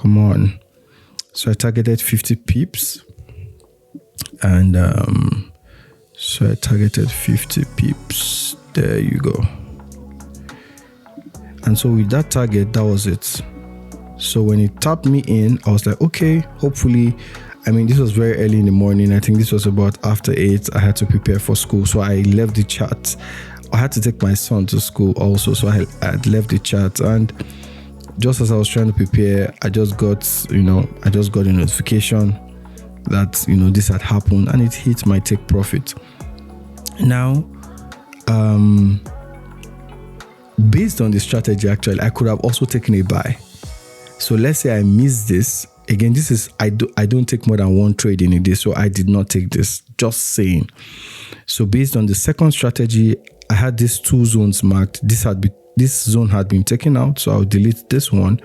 Come on. So I targeted 50 pips. And so I targeted 50 pips. There you go. And so with that target, that was it. So when it tapped me in, I was like, okay, hopefully, I mean, this was very early in the morning. I think this was about after 8. I had to prepare for school. So I left the chat. I had to take my son to school also. So I had left the chat. And just as I was trying to prepare, I just got a notification that, this had happened, and it hit my take profit. Now, based on the strategy, actually, I could have also taken a buy. So let's say I missed this. Again, this is, I don't take more than one trade in a day, so I did not take this, just saying. So based on the second strategy, I had these 2 zones marked. This zone had been taken out, so I'll delete this one.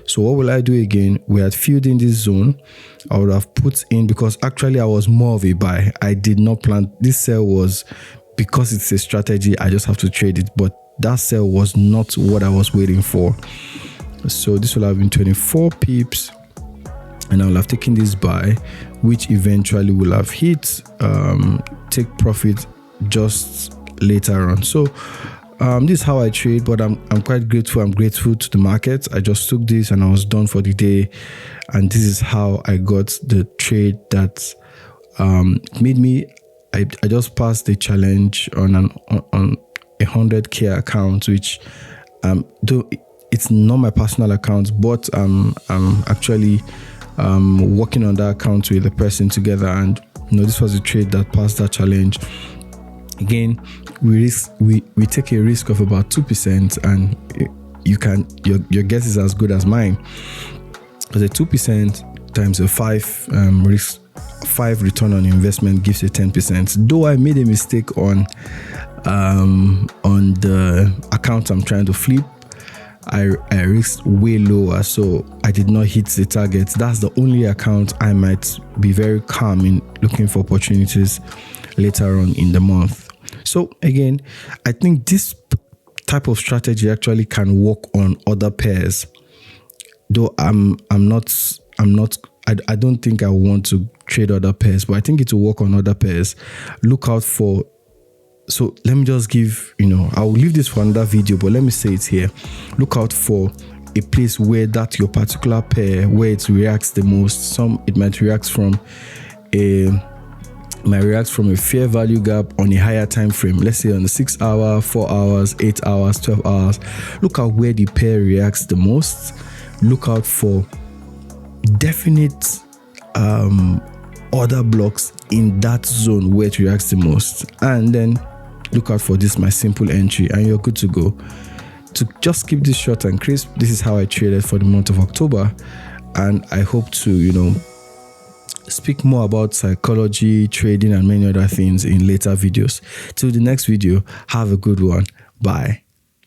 So what will I do again? We had filled in this zone. I would have put in, because actually I was more of a buy. I did not plan. This sell was, because it's a strategy, I just have to trade it. But that sell was not what I was waiting for. So this will have been 24 pips. And I will have taken this buy, which eventually will have hit take profit just later on. So this is how I trade, but I'm quite grateful. I'm grateful to the market. I just took this and I was done for the day. And this is how I got the trade that made me. I just passed the challenge on a 100K account, which though it's not my personal account, but I'm actually working on that account with a person together, and this was a trade that passed that challenge. Again, we take a risk of about 2%, and your guess is as good as mine, because a 2% times a 5 return on investment gives a 10%. Though I made a mistake on the account I'm trying to flip, I risked way lower, so I did not hit the target. That's the only account I might be very calm in looking for opportunities later on in the month. So again, I think this type of strategy actually can work on other pairs. Though I don't think I want to trade other pairs, but I think it will work on other pairs. Look out for. So let me just give, I'll leave this for another video, but let me say it here. Look out for a place where that your particular pair, where it reacts the most. It might react from a fair value gap on a higher time frame. Let's say on the 6 hour, 4 hours, 8 hours, 12 hours. Look at where the pair reacts the most. Look out for definite order blocks in that zone where it reacts the most, and then look out for this, my simple entry, and you're good to go. To just keep this short and crisp, this is how I traded for the month of October, and I hope to speak more about psychology, trading, and many other things in later videos. Till the next video, have a good one. Bye.